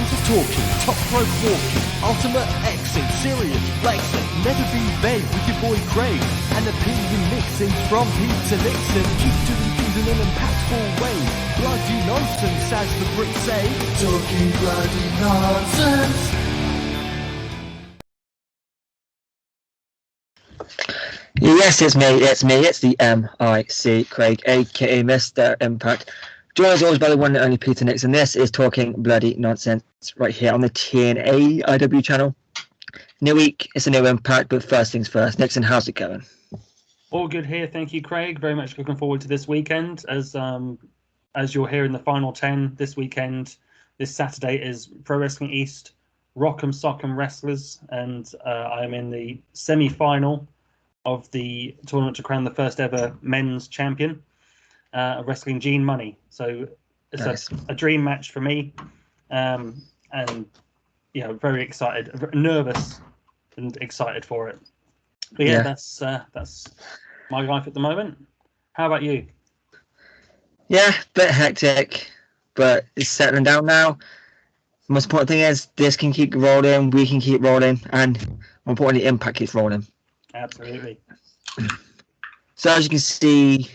comes to talking, top rope walking, ultimate exit, serious, flexing, never be vague with your boy Craig, and opinion mixing from Pete to Nixon, keep doing things in an impactful way, bloody nonsense as the Brits say, talking bloody nonsense. Yes, it's me, it's the MIC, Craig, aka Mr. Impact. Joined as always by the one and only Peter Nixon. This is Talking Bloody Nonsense right here on the TNA IW channel. New week, it's a new Impact, but first things first. Nixon, how's it going? All good here, thank you, Craig. Very much looking forward to this weekend. As you're here in the final 10 this weekend, this Saturday is Pro Wrestling East Rock'em Sock'em Wrestlers, and I'm in the semi-final of the tournament to crown the first ever men's champion, Wrestling Gene Money. So it's nice. a dream match for me, and very excited, nervous and excited for it. But yeah, that's my life at the moment. How about you? Yeah, bit hectic, but it's settling down now. The most important thing is this can keep rolling, we can keep rolling, and more importantly, Impact keeps rolling. Absolutely. So as you can see,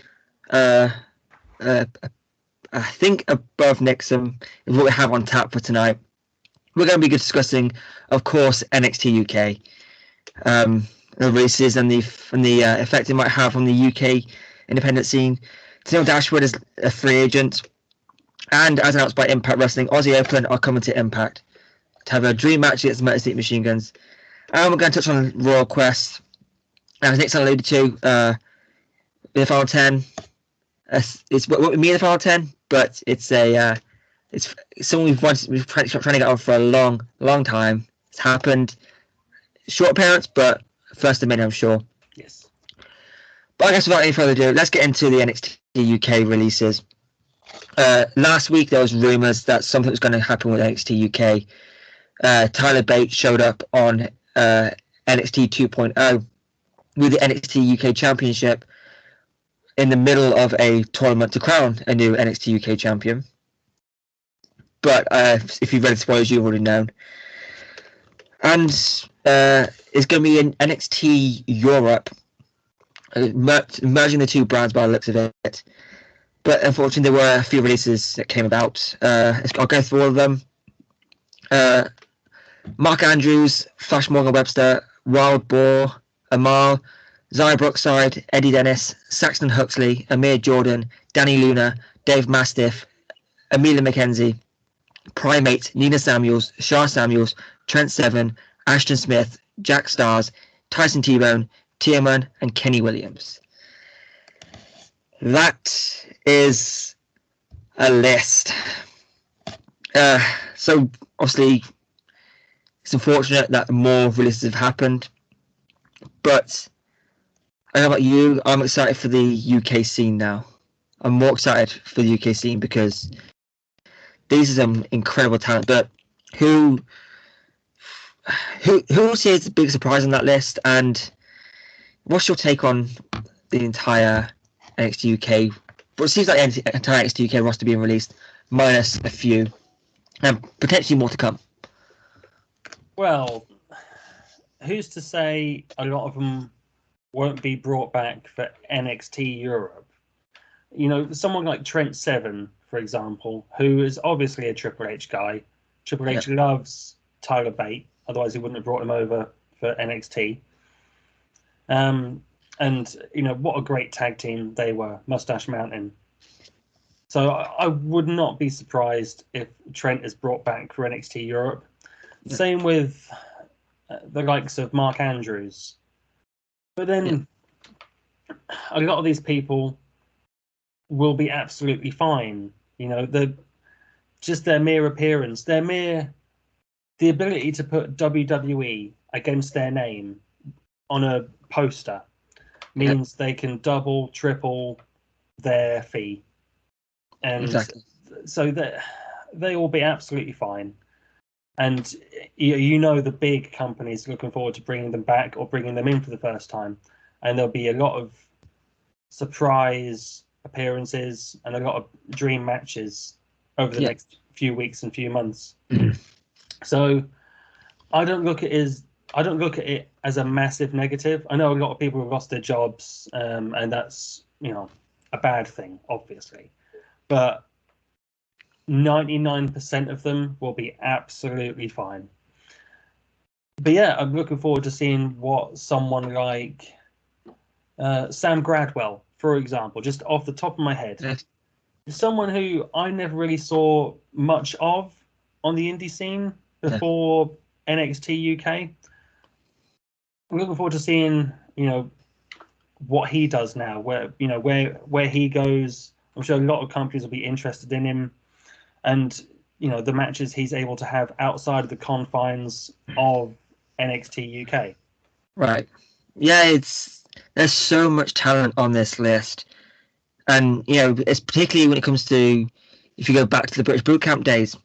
I think above Nixon is what we have on tap for tonight. We're going to be discussing, of course, NXT UK, the releases and the effect it might have on the UK independent scene. Tenille Dashwood is a free agent, and as announced by Impact Wrestling, Aussie Open are coming to Impact to have a dream match against the Motor City Machine Guns. And we're going to touch on Royal Quest. As Nixon alluded to, the final 10, it's what we mean the final 10, but it's something we've trying to get on for a long time. It's happened. Short appearance, but first of many, I'm sure. Yes. But I guess without any further ado, let's get into the NXT UK releases. Last week there was rumours that something was going to happen with NXT UK. Tyler Bates showed up on NXT 2.0 with the NXT UK Championship in the middle of a tournament to crown a new NXT UK champion. But if you've read the spoilers, you've already known. And it's going to be in NXT Europe, merging the two brands by the looks of it. But unfortunately, there were a few releases that came about. I'll go through all of them. Mark Andrews, Flash Morgan Webster, Wild Boar, Amal, Zaya Brookside, Eddie Dennis, Saxton Huxley, Amir Jordan, Danny Luna, Dave Mastiff, Amelia McKenzie, Primate, Nina Samuels, Shah Samuels, Trent Seven, Ashton Smith, Jack Stars, Tyson T-Bone, Tierman, and Kenny Williams. That is a list. So obviously it's unfortunate that more releases have happened, but I don't know about you, I'm excited for the UK scene now. I'm more excited for the UK scene because these are some incredible talent. But who will say is the big surprise on that list? And what's your take on the entire NXT UK? But it seems like the entire NXT UK roster being released, minus a few, and potentially more to come. Well, who's to say a lot of them won't be brought back for NXT Europe? You know, someone like Trent Seven, for example, who is obviously a Triple H guy. Triple H loves Tyler Bate, otherwise he wouldn't have brought him over for NXT. And, you know, what a great tag team they were, Mustache Mountain. So I would not be surprised if Trent is brought back for NXT Europe. Yeah. Same with the likes of Mark Andrews. But then a lot of these people will be absolutely fine. You know, just their mere appearance, the ability to put WWE against their name on a poster means they can double, triple their fee. And so they will be absolutely fine. And you know the big companies looking forward to bringing them back or bringing them in for the first time. And there'll be a lot of surprise appearances and a lot of dream matches over the next few weeks and few months. So I don't look at it as a massive negative. I know a lot of people have lost their jobs, and that's a bad thing, obviously. But 99% of them will be absolutely fine. But yeah, I'm looking forward to seeing what someone like Sam Gradwell, for example, just off the top of my head, someone who I never really saw much of on the indie scene before NXT UK. I'm looking forward to seeing, what he does now, where he goes. I'm sure a lot of companies will be interested in him, and the matches he's able to have outside of the confines of NXT UK. Right. Yeah, there's so much talent on this list, and it's particularly when it comes to, if you go back to the British Boot Camp days.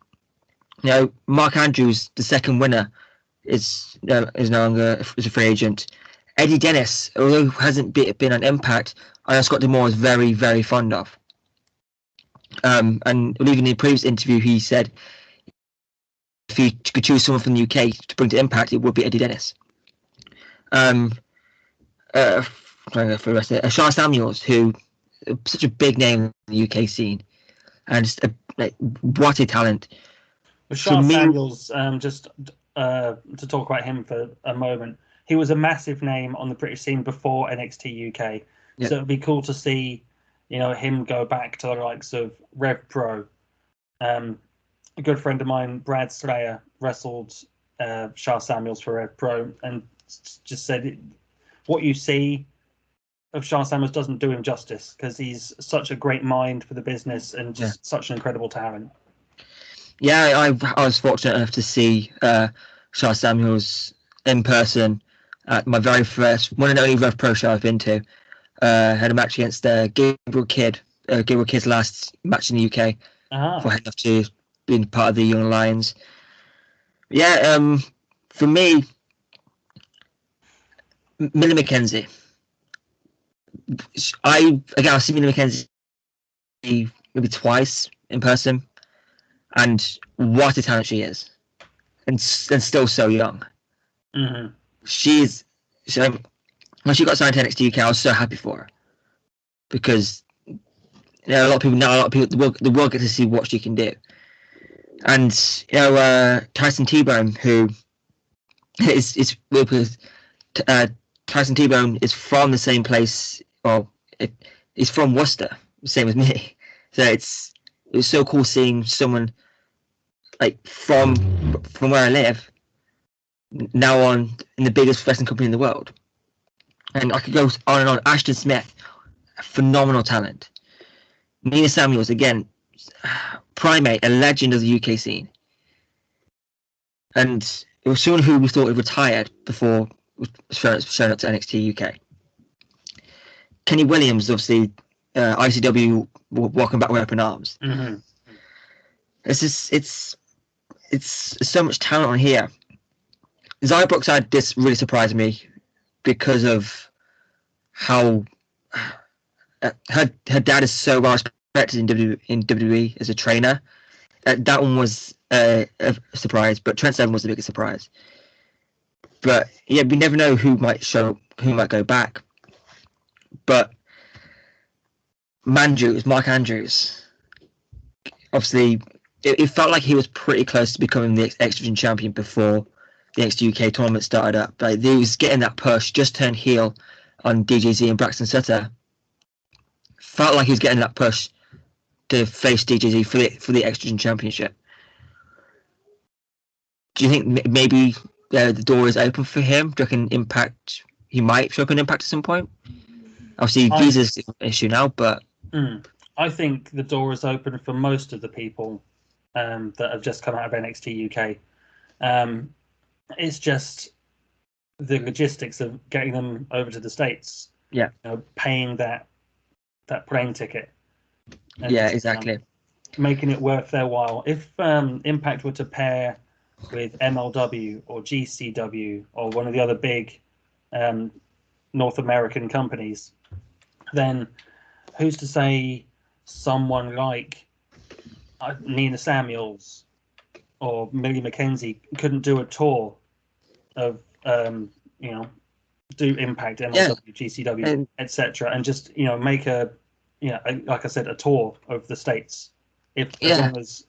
Mark Andrews, the second winner, is no longer a free agent. Eddie Dennis, although hasn't been on Impact, I know Scott D'Amore is very, very fond of. And even in a previous interview, he said if he could choose someone from the UK to bring to Impact, it would be Eddie Dennis. Trying to go for the rest of it. Shaw Samuels, who such a big name in the UK scene, and just what a talent. Shaw Samuels, just to talk about him for a moment, he was a massive name on the British scene before NXT UK. Yep. So it'd be cool to see, him go back to the likes of Rev Pro. A good friend of mine, Brad Slayer, wrestled Shaw Samuels for Rev Pro, and just said what you see of Shaw Samuels doesn't do him justice, because he's such a great mind for the business and just such an incredible talent. Yeah, I was fortunate enough to see Shaw Samuels in person at my very first, one and only Rev Pro show I've been to. Had a match against Gabriel Kidd. Gabriel Kidd's last match in the UK before heading off to being part of the Young Lions. Yeah, for me, Millie McKenzie. I've seen Millie McKenzie maybe twice in person, and what a talent she is, and still so young. Mm-hmm. When she got signed to NXT UK, I was so happy for her, because a lot of people the world get to see what she can do. And Tyson T-Bone, who is Tyson T-Bone is from the same place. Well, he's from Worcester, same as me. So it was so cool seeing someone like from where I live now on in the biggest wrestling company in the world. And I could go on and on. Ashton Smith, phenomenal talent. Nina Samuels, again, primate, a legend of the UK scene. And it was someone who we thought had retired before shown up to NXT UK. Kenny Williams, obviously, ICW, walking back with open arms. Mm-hmm. It's so much talent on here. Xia Brookside, this really surprised me because of how her dad is so well respected in WWE as a trainer. That one was a surprise, but Trent Seven was the biggest surprise. But yeah, we never know who might go back. But Mark Andrews, obviously, it felt like he was pretty close to becoming the X Division champion before the NXT UK tournament started up. Like, he was getting that push, just turned heel on DJZ and Braxton Sutter. Felt like he was getting that push to face DJZ for the X Division championship. Do you think maybe the door is open for him? Do you reckon Impact, he might show up an Impact at some point? Obviously, visa's an issue now, but I think the door is open for most of the people that have just come out of NXT UK. It's just the logistics of getting them over to the States. Yeah, paying that plane ticket. Yeah, exactly. Making it worth their while. If Impact were to pair with MLW or GCW or one of the other big North American companies, then who's to say someone like Nina Samuels or Millie McKenzie couldn't do a tour of, do Impact, MLW, GCW, etc., and just make like I said, a tour of the states. As long as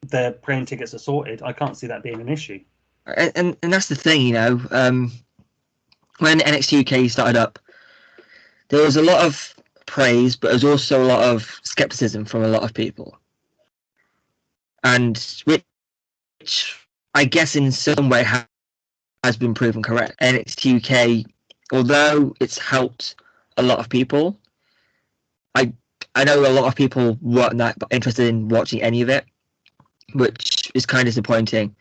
their plane tickets are sorted, I can't see that being an issue. And that's the thing, when NXT UK started up, there was a lot of praise, but there was also a lot of skepticism from a lot of people, and which I guess in some way has been proven correct. NXT UK, although it's helped a lot of people, I know a lot of people weren't that interested in watching any of it, which is kind of disappointing.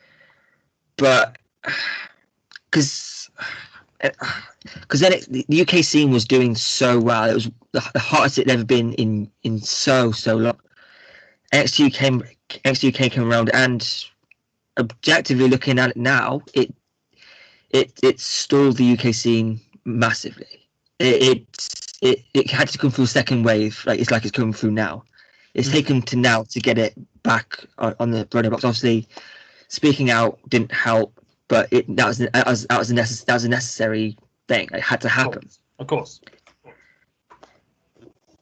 But because then the UK scene was doing so well, it was the hottest it had ever been in so long. NXT UK came around, and objectively looking at it now, it stalled the UK scene massively. It had to come through a second wave, it's coming through now. It's taken to now to get it back on the running box. Obviously, speaking out didn't help, but that was a necessary thing. It had to happen. Of course.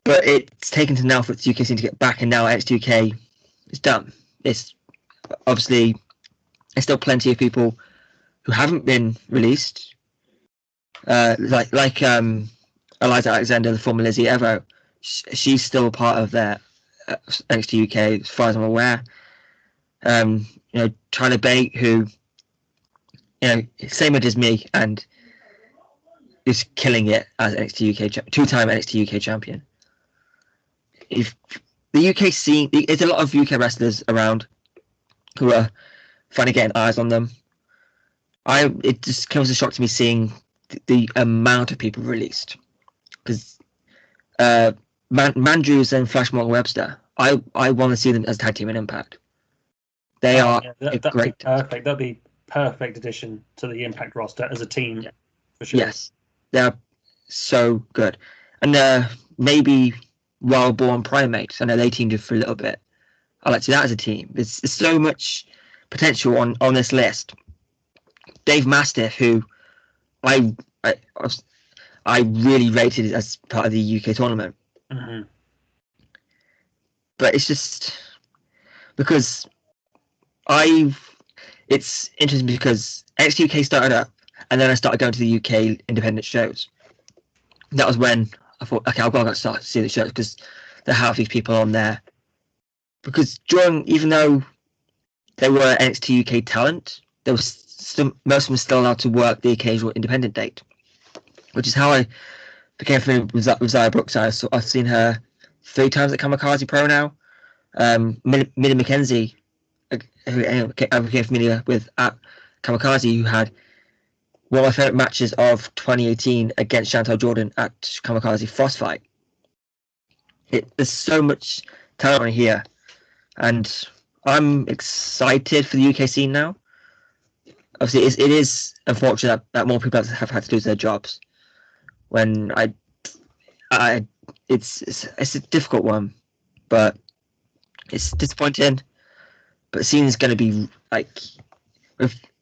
But it's taken to now for the UK scene to get back, and now NXT UK is done. It's obviously there's still plenty of people who haven't been released, like Eliza Alexander, the former Lizzie Evo. She's still a part of their NXT UK, as far as I'm aware. Tyler Bate, who same age as me and is killing it as NXT UK two-time NXT UK champion. If the UK scene, there's a lot of UK wrestlers around who are finally getting eyes on them. It just comes as a shock to me seeing the amount of people released, because Mandrews and Flash Morgan Webster, I want to see them as a tag team in Impact. They are great. Perfect. That'd be perfect addition to the Impact roster as a team, for sure. Yes, they're so good, and maybe Wild Born Primates. I know they teamed up for a little bit. I like to see that as a team. There's so much potential on this list. Dave Mastiff, who I really rated as part of the UK tournament. Mm-hmm. But it's just because it's interesting because NXT UK started up, and then I started going to the UK independent shows. That was when I thought, okay, I've got to start to see the shows, because there are these people on there. Because even though they were NXT UK talent, there was most of them still allowed to work the occasional independent date, which is how I became familiar with Zaya Brookside. So I've seen her 3 times at Kamikaze Pro now. Millie McKenzie, who I became familiar with at Kamikaze, who had one of my favourite matches of 2018 against Chantal Jordan at Kamikaze Frostfight. There's so much talent on here, and I'm excited for the UK scene now. Obviously, it is unfortunate that more people have had to lose their jobs. When it's a difficult one, but it's disappointing. But the scene is going to be like,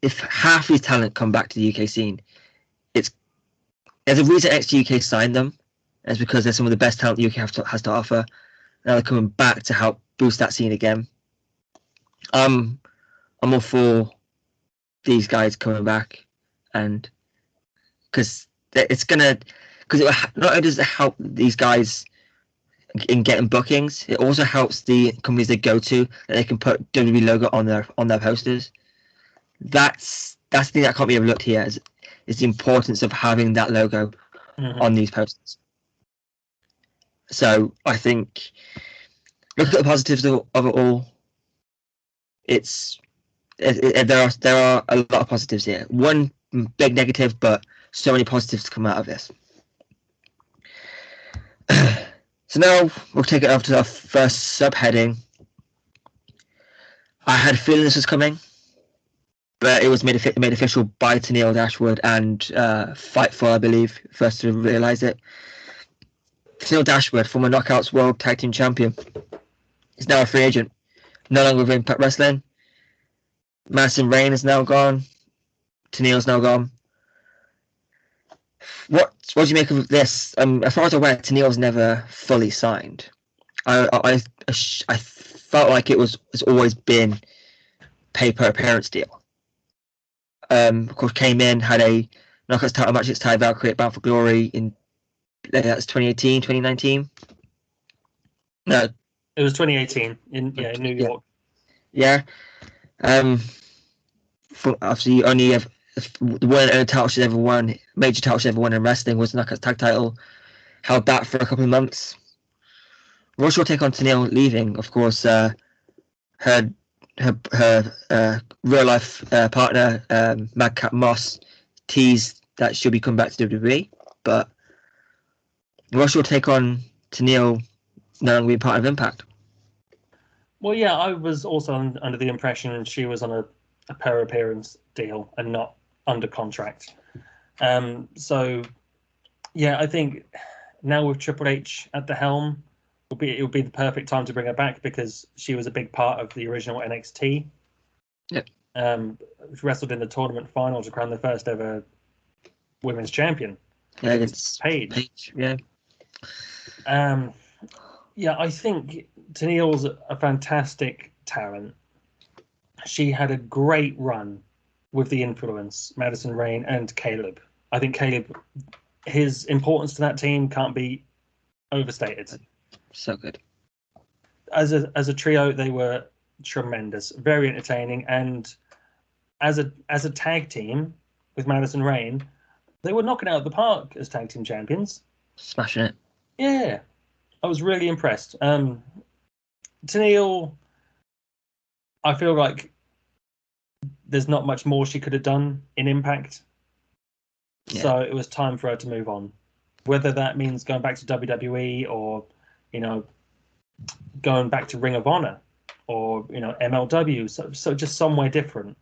if half these talent come back to the UK scene, there's a reason NXT UK signed them. And it's because they're some of the best talent the UK has to offer. Now they're coming back to help boost that scene again. I'm all for these guys coming back, and because not only does it help these guys in getting bookings, it also helps the companies they go to that they can put WWE logo on their posters. That's the thing that can't be overlooked here is the importance of having that logo on these posters. So I think, look at the positives of it all. There are a lot of positives here. One big negative, but so many positives to come out of this. So now we'll take it over to our first subheading. I had a feeling this was coming, but it was made official by Tenille Dashwood and Fightful, I believe, first to realise it. Tenille Dashwood, former Knockouts World Tag Team Champion, is now a free agent, no longer with Impact Wrestling. Madison Rayne is now gone. Tenille's now gone. What do you make of this? As far as I'm aware, Tenille's never fully signed. I felt like it's always been pay per appearance deal. Of course, came in, had a knockouts title match against Ty Valkyrie at Bound for Glory in that's 2018, 2019. No, it was 2018 in New York. Yeah. Obviously, only have the one title she's ever won, major title she's ever won in wrestling was the Knockouts tag title. Held that for a couple of months. What's your take on Tenille leaving? Of course, her real life partner, Madcap Moss, teased that she'll be coming back to WWE. But what's your take on Tenille no longer being part of Impact? Well, yeah, I was also under the impression she was on a per appearance deal and not under contract. So, yeah, I think now with Triple H at the helm, it will be the perfect time to bring her back because she was a big part of the original NXT. Yep. She wrestled in the tournament final to crown the first ever women's champion. Yeah, against Paige. Yeah. Yeah, I think Tenille's a fantastic talent. She had a great run with the Influence, Madison Rayne and Caleb. I think Caleb, his importance to that team can't be overstated. So good. As a trio, they were tremendous, very entertaining, and as a tag team with Madison Rayne, they were knocking it out of the park as tag team champions. Smashing it. Yeah, I was really impressed. Tenille, I feel like there's not much more she could have done in Impact. Yeah. So it was time for her to move on. Whether that means going back to WWE or, going back to Ring of Honor or, MLW. So just somewhere different.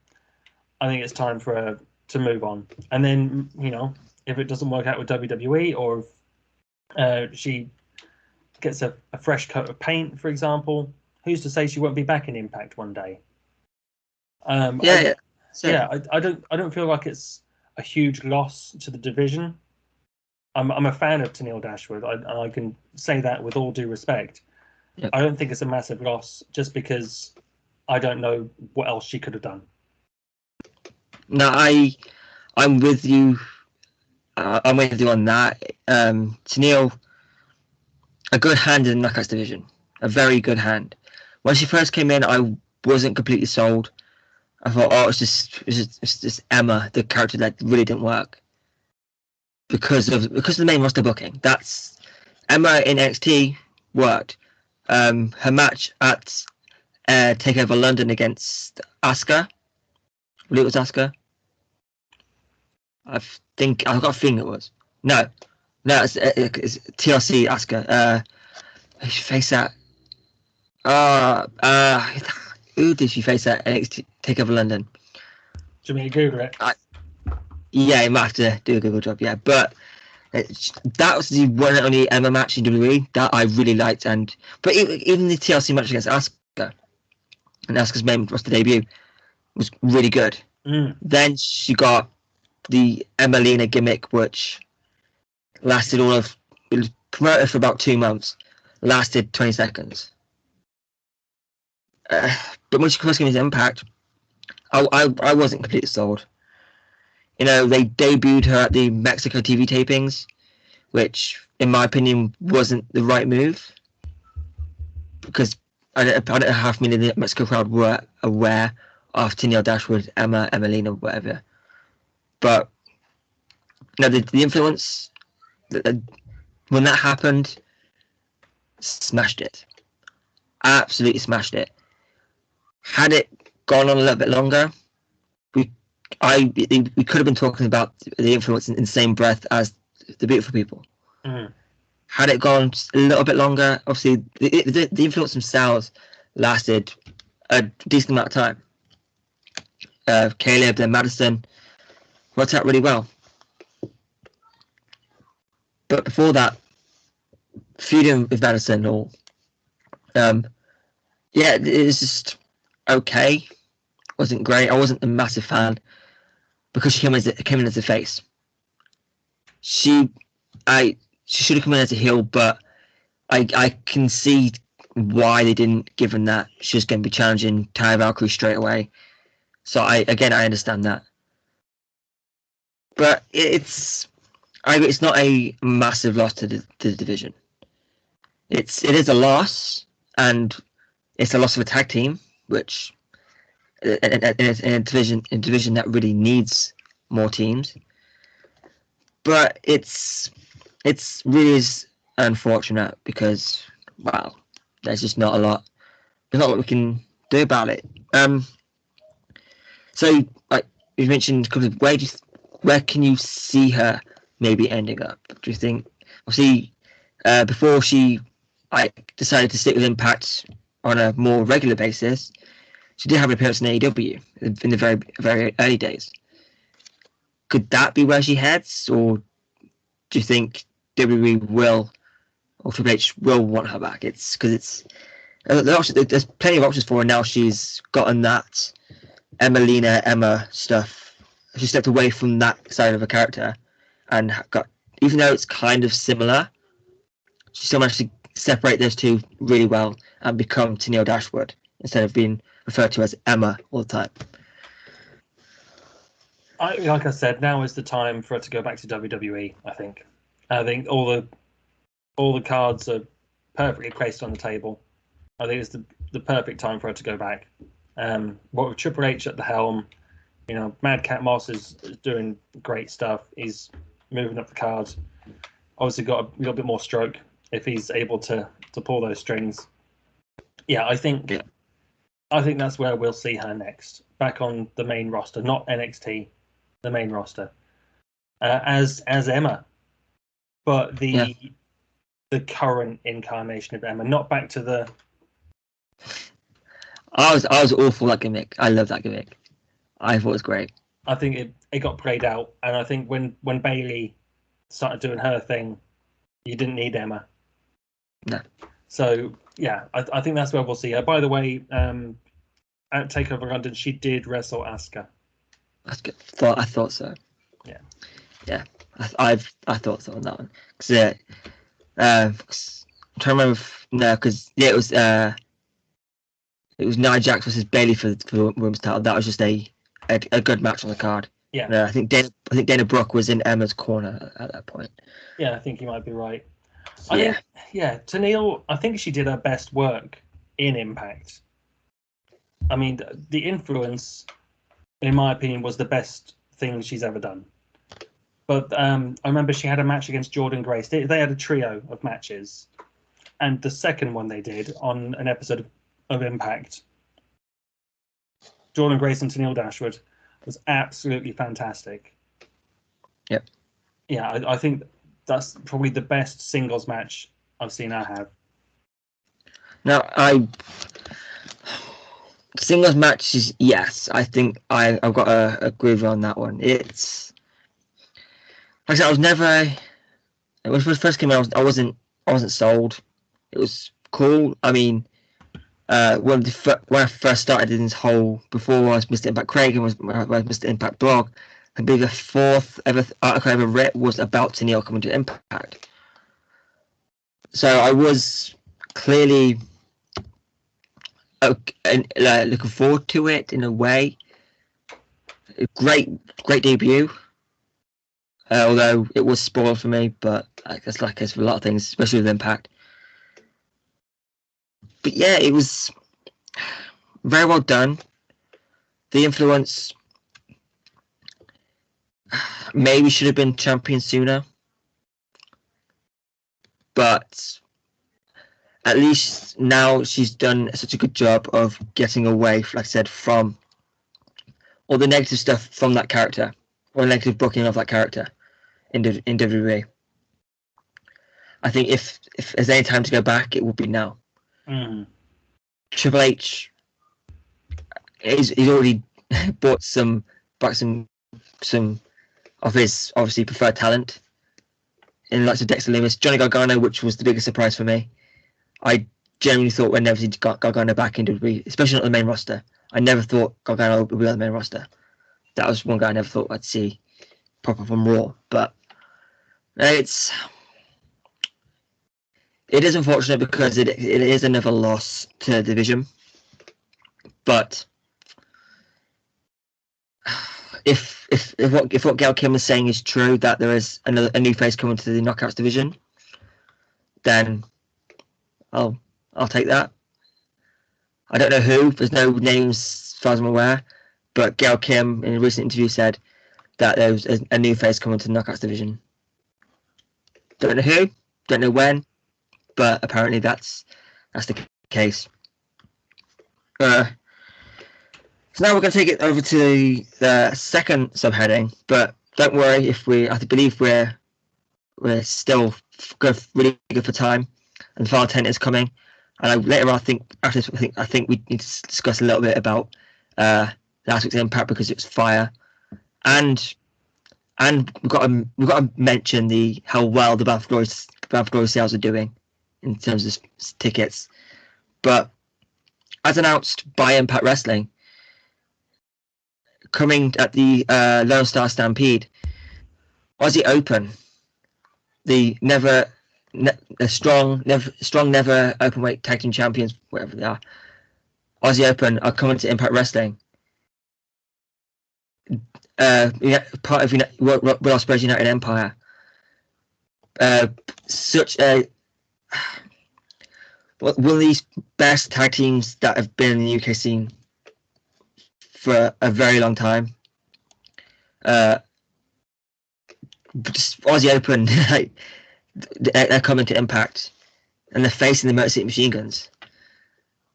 I think it's time for her to move on. And then, if it doesn't work out with WWE or if she gets a fresh coat of paint, for example, who's to say she won't be back in Impact one day? I don't feel like it's a huge loss to the division. I'm a fan of Tenille Dashwood. I can say that with all due respect. Yep. I don't think it's a massive loss just because I don't know what else she could have done. No, I'm with you. I'm with you on that. Tenille, a good hand in the Knockouts division, a very good hand. When she first came in, I wasn't completely sold. I thought, it's just Emma, the character that really didn't work because of the main roster booking. That's Emma in NXT worked. Her match at Takeover London against Asuka. I believe it was Asuka. I've got a feeling it was. No, it's TLC Asuka. Who she face that? Who did she face at NXT Takeover London? Do you mean Google it? Yeah, you might have to do a Google job. Yeah, but that was the one and only Emma match in WWE that I really liked, but even the TLC match against Asuka and Asuka's main roster debut was really good. Then she got the Emelina gimmick, which lasted it was promoted for about 2 months, lasted 20 seconds. But when she first came into Impact, I wasn't completely sold. They debuted her at the Mexico TV tapings, which, in my opinion, wasn't the right move. Because I don't know how many of the Mexico crowd were aware of Tenille Dashwood, Emma, Emelina, whatever. But the Influence, when that happened, smashed it. Absolutely smashed it. Had it gone on a little bit longer, we could have been talking about the Influence in the same breath as the Beautiful People. Had it gone a little bit longer, obviously the Influence themselves lasted a decent amount of time. Caleb, then Madison worked out really well. But before that, feuding with Madison it was just okay. wasn't great. I wasn't a massive fan because she came in as a face. She should have come in as a heel, but I can see why they didn't, given that she was going to be challenging Ty Valkyrie straight away. So I understand that. But it's not a massive loss to the division. It is a loss, and it's a loss of a tag team, which in a division that really needs more teams. But it's really is unfortunate because, wow, there's just not a lot. There's not a lot we can do about it. So, like you mentioned, where can you see her maybe ending up? Do you think? Obviously, before she decided to stick with Impact on a more regular basis, she did have an appearance in AEW in the very, very early days. Could that be where she heads, or do you think WWE will, or Triple H will want her back? It's because there's plenty of options for her now. She's gotten that Emma stuff. She stepped away from that side of her character and got, even though it's kind of similar, she still managed to separate those two really well and become Tenille Dashwood instead of being referred to as Emma all the time. Like I said, now is the time for her to go back to WWE. I think all the cards are perfectly placed on the table. I think it's the perfect time for her to go back. What with Triple H at the helm, Madcap Moss is doing great stuff. He's moving up the cards. Obviously got a little bit more stroke if he's able to pull those strings. Yeah, I think that's where we'll see her next, back on the main roster, not NXT, the main roster, as Emma, but the current incarnation of Emma, not back to the. I was all for that gimmick. I love that gimmick. I thought it was great. I think it got played out, and I think when Bayley started doing her thing, you didn't need Emma. No. So yeah, I think that's where we'll see her. By the way, at Takeover London, she did wrestle Asuka. That's good. I thought so. Yeah. I thought so on that one because I'm trying to remember because it was Nia Jax versus Bayley for women's title. That was just a good match on the card. Yeah. I think Dana Brooke was in Emma's corner at that point. Yeah, I think you might be right. Tenille, I think she did her best work in Impact. I mean, the influence, in my opinion, was the best thing she's ever done. But I remember she had a match against Jordan Grace. They had a trio of matches. And the second one they did on an episode of Impact, Jordan Grace and Tenille Dashwood, was absolutely fantastic. Yep. Yeah, I think that's probably the best singles match I've seen her have. Now, singles matches, yes, I think I've got to agree with you on that one. It's like I said, I was never. When it first came out, I wasn't sold. It was cool. I mean, when I first started in this whole, before I was Mr. Impact Craig and was Mr. Impact blog, I believe the fourth article I ever read was about Tenille coming to Impact. So I was clearly looking forward to it in a way. Great debut. Although it was spoiled for me, but I guess like it's for a lot of things, especially with Impact. But yeah, it was very well done. The influence maybe should have been champion sooner, but at least now she's done such a good job of getting away, like I said, from all the negative stuff from that character, or negative booking of that character in WWE. I think if there's any time to go back, it would be now. Mm. Triple H, he's already brought some of his obviously preferred talent in lots of Dexter Lumis, Johnny Gargano, which was the biggest surprise for me. I genuinely thought we'd never see Gargano back in WWE, especially not the main roster. I never thought Gargano would be on the main roster. That was one guy I never thought I'd see proper from Raw. But it is unfortunate because it is another loss to the division. But if what Gail Kim is saying is true, that there is a new face coming to the Knockouts division, then I'll take that. I don't know who. There's no names as far as I'm aware, but Gail Kim in a recent interview said that there was a new face coming to the Knockouts division. Don't know who, don't know when, but apparently that's the case. So now we're going to take it over to the second subheading, but don't worry I believe we're still really good for time, and Final 10 is coming. And later on, I think we need to discuss a little bit about last week's Impact because it was fire, and we've got to mention how well the Bound for Glory sales are doing in terms of tickets. But as announced by Impact Wrestling, coming at the Lone Star Stampede, Aussie Open, the strong never openweight tag team champions, whatever they are, Aussie Open are coming to Impact Wrestling. Part of Will Ospreay's United Empire. One of these best tag teams that have been in the UK scene for a very long time. Just Aussie Open, they're coming to Impact, and they're facing the Motor City Machine Guns.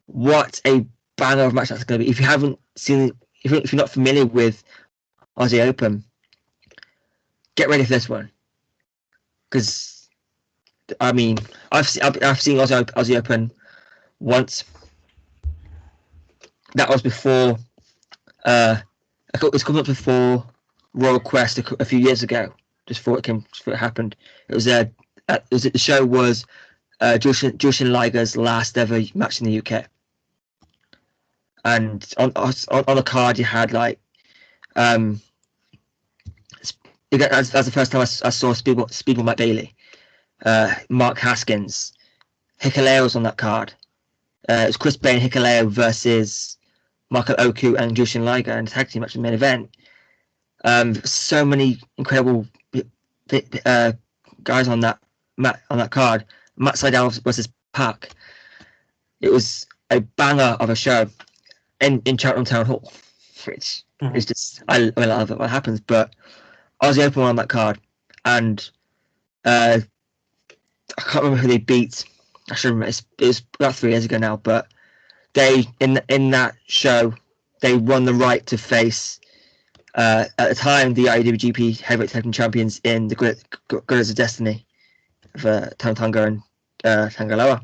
What a banger of a match that's going to be! If you haven't seen, if you're not familiar with Aussie Open, get ready for this one, because I mean, I've seen Aussie Open once. That was before. I thought it was coming up before Royal Quest a few years ago. Just before it happened. It was the show was Jushin Liger's last ever match in the UK. And on the card you had like that's the first time I saw Speedball Matt Bailey, Mark Haskins, Hikuleo was on that card. It was Chris Bay and Hikuleo versus Michael Oku and Jushin Liger in the tag team match in the main event. So many incredible guys on that card. Matt Sydal versus Pac. It was a banger of a show in Cheltenham Town Hall, which is just I love it when it happens. But Aussie Open on that card, and I can't remember who they beat. I should remember. It was about 3 years ago now, but they in that show they won the right to face at the time the IWGP Heavyweight Tag Team Champions in the Gorillas of Destiny for Tonga and Tangaloa.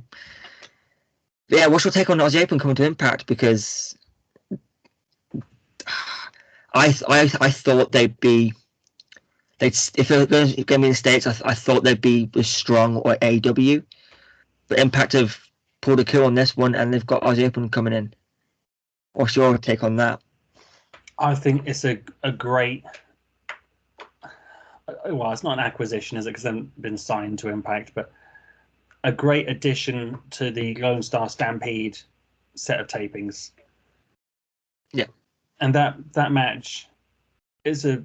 But yeah, what's your take on Aussie Open coming to Impact? Because I thought they'd be if they were going to be in the States, I thought they'd be as strong or AEW. But Impact have pulled a coup on this one, and they've got Aussie Open coming in. What's your take on that? I think it's a great. Well, it's not an acquisition, is it? Because they haven't been signed to Impact, but a great addition to the Lone Star Stampede set of tapings. Yeah, and that match is a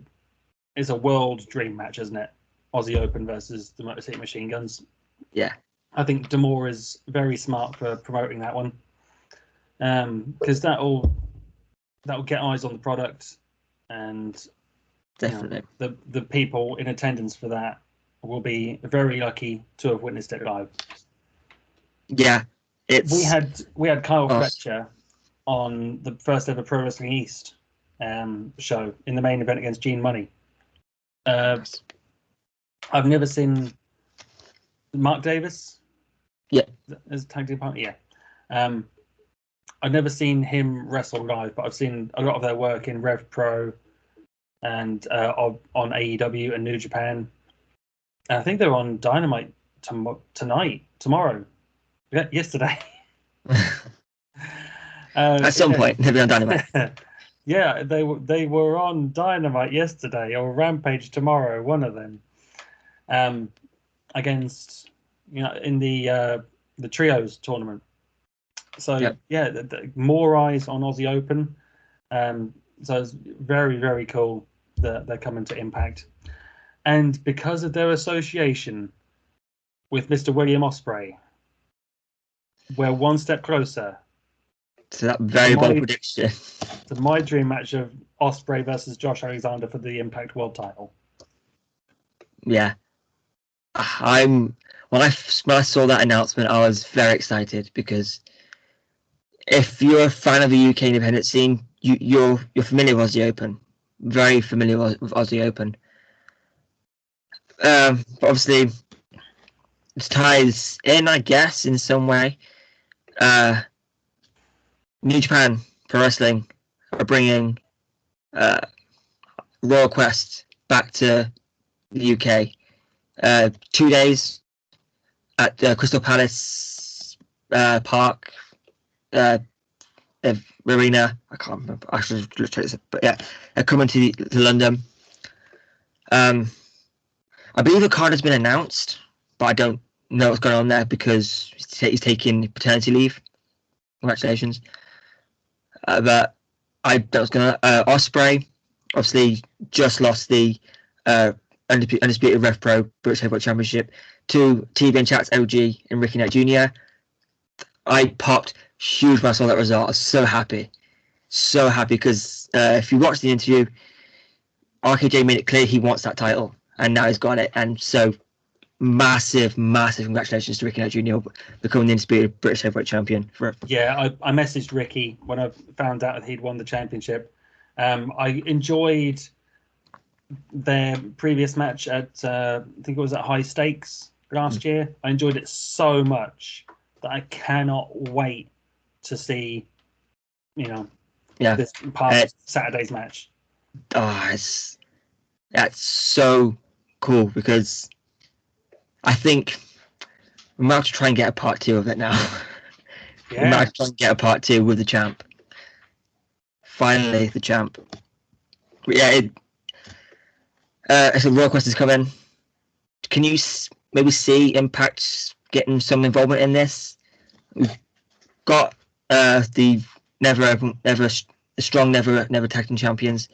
world dream match, isn't it? Aussie Open versus the Motor City Machine Guns. Yeah, I think D'Amore is very smart for promoting that one, because that'll get eyes on the product, and definitely the people in attendance for that will be very lucky to have witnessed it live. Yeah, we had Kyle Fletcher on the first ever Pro Wrestling East show in the main event against Gene Money. I've never seen Mark Davis. Yeah, as tag team partner. Yeah, I've never seen him wrestle live, but I've seen a lot of their work in Rev Pro and on AEW and New Japan. And I think they're on Dynamite tomorrow. Yesterday. At some point, they'll be on Dynamite. Yeah, they were on Dynamite yesterday or Rampage tomorrow, one of them, against in the trios tournament. So more eyes on Aussie Open. So it's very, very cool that they're coming to Impact, and because of their association with Mr. William Ospreay, we're one step closer. So that very bold prediction. To my dream match of Ospreay versus Josh Alexander for the Impact World Title. Yeah, when I saw that announcement, I was very excited because if you're a fan of the UK independent scene, you're familiar with Aussie Open, very familiar with Aussie Open. But obviously, it ties in, I guess, in some way. New Japan Pro Wrestling are bringing Royal Quest back to the UK. 2 days at Crystal Palace Park arena. I can't remember. I should check this, but yeah, they're coming to London. I believe the card has been announced, but I don't know what's going on there because he's taking paternity leave. Congratulations. But I was gonna Ospreay obviously just lost the undisputed Rev Pro British Heavyweight Championship to TBN Chats OG and Ricky Knight Jr. I popped huge when I saw that result. I was so happy because if you watch the interview, RKJ made it clear he wants that title, and now he's got it. And so massive congratulations to Ricky Knight Jr. becoming the undisputed British Heavyweight Champion. Yeah, I messaged Ricky when I found out that he'd won the championship. I enjoyed their previous match at I think it was at High Stakes last year. I enjoyed it so much that I cannot wait to see this past Saturday's match. That's so cool because I think we might have to try and get a part 2 of it now. Yeah. We might have to try and get a part 2 with the champ. Finally, the champ. But yeah, so Royal Quest is coming. Can you maybe see Impact getting some involvement in this? We've got the never tag team champions.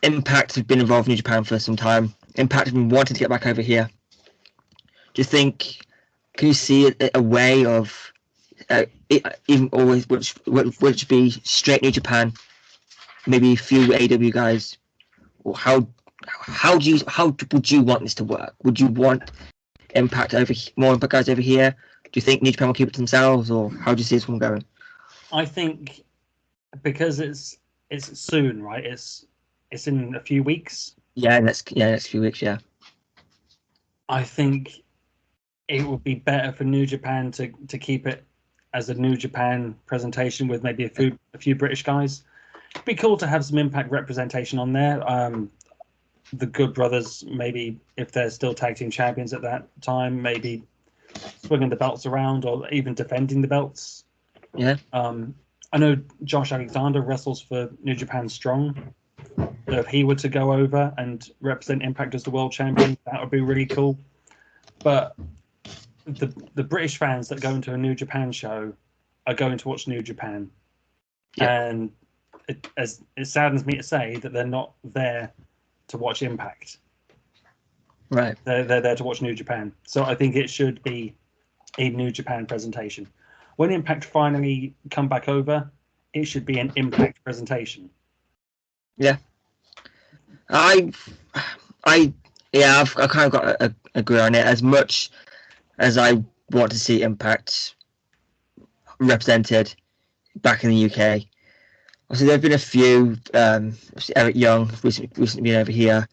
Impact have been involved in New Japan for some time. Impact have been wanting to get back over here. Do you think? Can you see a way of even always which be straight New Japan, maybe a few AW guys, or how would you want this to work? Would you want more Impact guys over here? Do you think New Japan will keep it to themselves, or how do you see this one going? I think because it's soon, right? It's in a few weeks. Next few weeks. Yeah. I think it would be better for New Japan to keep it as a New Japan presentation with maybe a few British guys. It'd be cool to have some Impact representation on there. The Good Brothers, maybe if they're still tag team champions at that time, maybe swinging the belts around or even defending the belts. Yeah. I know Josh Alexander wrestles for New Japan Strong. So if he were to go over and represent Impact as the world champion, that would be really cool. But the British fans that go into a New Japan show are going to watch New Japan. Yeah. And it saddens me to say that they're not there to watch Impact. Right. They're there to watch New Japan. So I think it should be a New Japan presentation. When Impact finally come back over, it should be an Impact presentation. Yeah. I've kind of got a agree on it. As much as I want to see Impact represented back in the UK, obviously there have been a few. Eric Young recently been over here.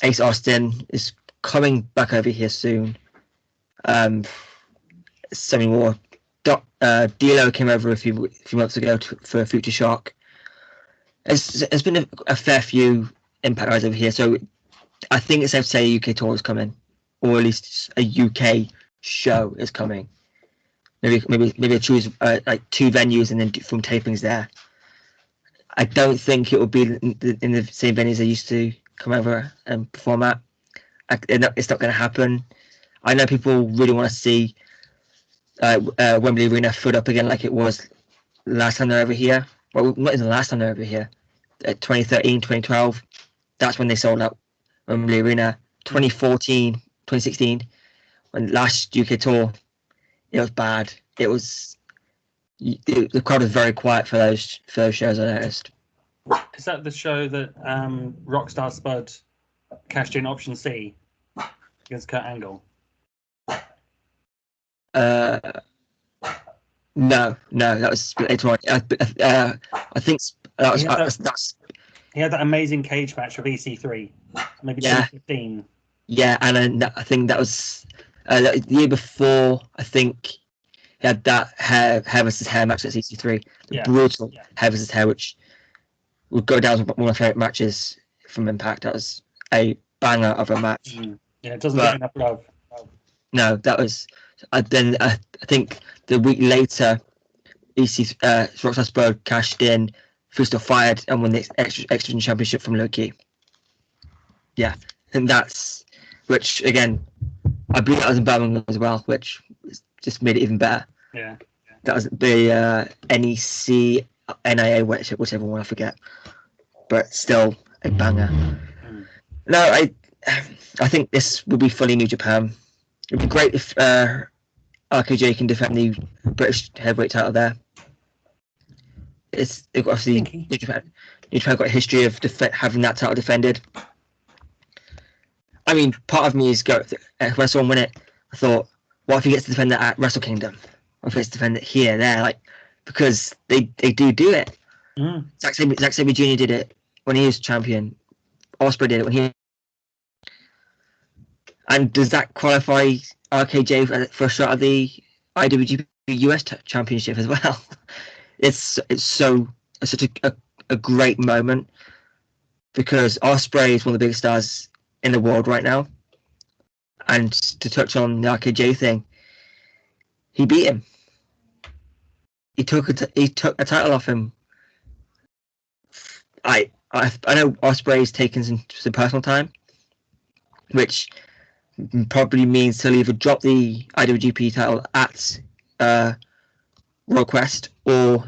Ace Austin is coming back over here soon. So many more. D'Lo came over a few months ago for Future Shock. There's been a fair few Impact guys over here, so I think it's safe to say a UK tour is coming, or at least a UK show is coming. maybe choose like 2 venues and then film tapings there. I don't think it will be in the same venues they used to come over and perform at. It's not going to happen. I know people really want to see Wembley Arena filled up again like it was last time they're over here. Well, not even the last time they're over here. 2013, 2012. That's when they sold out Wembley Arena. 2014, 2016, when last UK tour, it was bad. The crowd was very quiet for those shows, I noticed. Is that the show that Rockstar Spud cashed in option C against Kurt Angle? No, that was later on. I think that was he had that amazing cage match with EC3, maybe 2015. Yeah, and I think that was the year before. I think he had that hair versus hair match at EC3, brutal hair versus hair, which would go down as one of my favorite matches from Impact. That was a banger of a match. Yeah, it doesn't get enough love. No, that was. Then I think the week later, Rockstar Spud cashed in, Fiott fired, and won the X-Division Championship from Loki. Yeah, and that's which again, I believe that was in Birmingham as well, which just made it even better. Yeah. That was the NEC, NIA, whichever one I forget, but still a banger. No, I think this would be fully New Japan. It'd be great if RKJ can defend the British heavyweight title there. It's obviously New Japan got a history of having that title defended. I mean, part of me is when I saw him win it, I thought, what if he gets to defend it at Wrestle Kingdom? What if he gets to defend it here, there? Like, because they do it. Zack Sabre Jr. did it when he was champion. Ospreay did it when he. And does that qualify RKJ for a shot at the IWGP US Championship as well? It's such a great moment because Ospreay is one of the biggest stars in the world right now. And to touch on the RKJ thing, he beat him. He took a title off him. I know Ospreay's taken some personal time, which probably means he'll either drop the IWGP title at Royal Quest or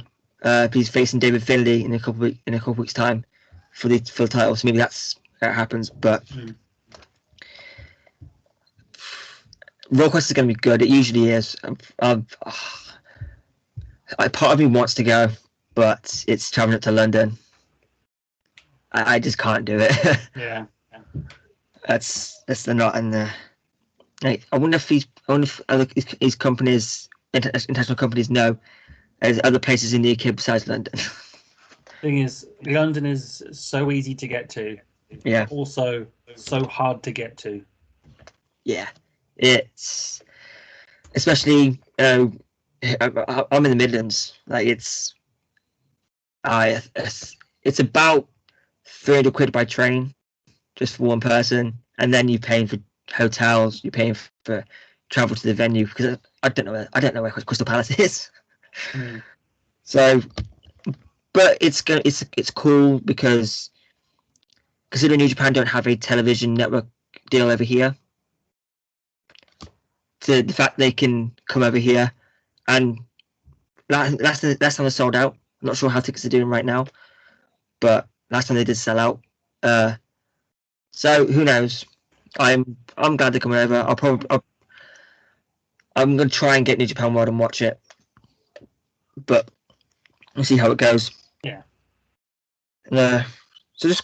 he's facing David Finlay in a couple weeks time for the title. So maybe that happens. But Royal Quest is going to be good. It usually is. Part of me wants to go, but it's traveling up to London. I just can't do it. Yeah. That's the not in the. I wonder if his companies, international companies, know there's other places in the UK besides London. Thing is, London is so easy to get to. Yeah. Also, so hard to get to. Yeah, it's especially. I'm in the Midlands. Like it's about £300 by train, just for one person, and then you're paying for hotels, you're paying for travel to the venue because I don't know where Crystal Palace is. So, but it's cool because considering New Japan don't have a television network deal over here, to the fact they can come over here and last time they sold out. I'm not sure how tickets are doing right now, but last time they did sell out. So who knows? I'm glad they're coming over. I'm gonna try and get New Japan World and watch it, but we'll see how it goes. Yeah. So those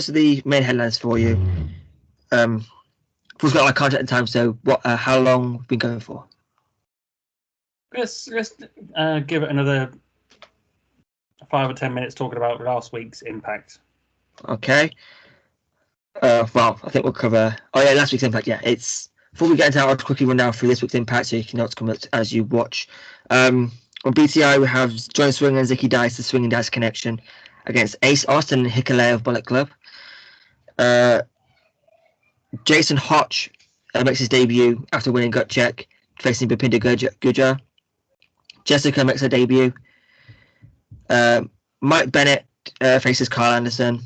are the main headlines for you. We've got our contract in time. So how long have we been going for? Let's give it another 5 or 10 minutes talking about last week's Impact. Okay. Well, I think we'll cover. Oh yeah, last week's Impact. Yeah, it's before we get into that, I'll quickly run down through this week's Impact so you can know what's coming up as you watch. On BTI, we have John Swinger and Zicky Dice, the Swing and Dice Connection, against Ace Austin and Hikuleo of Bullet Club. Jason Hotch makes his debut after winning Gut Check facing Bipinda Gurjar. Jessica makes her debut. Mike Bennett faces Carl Anderson.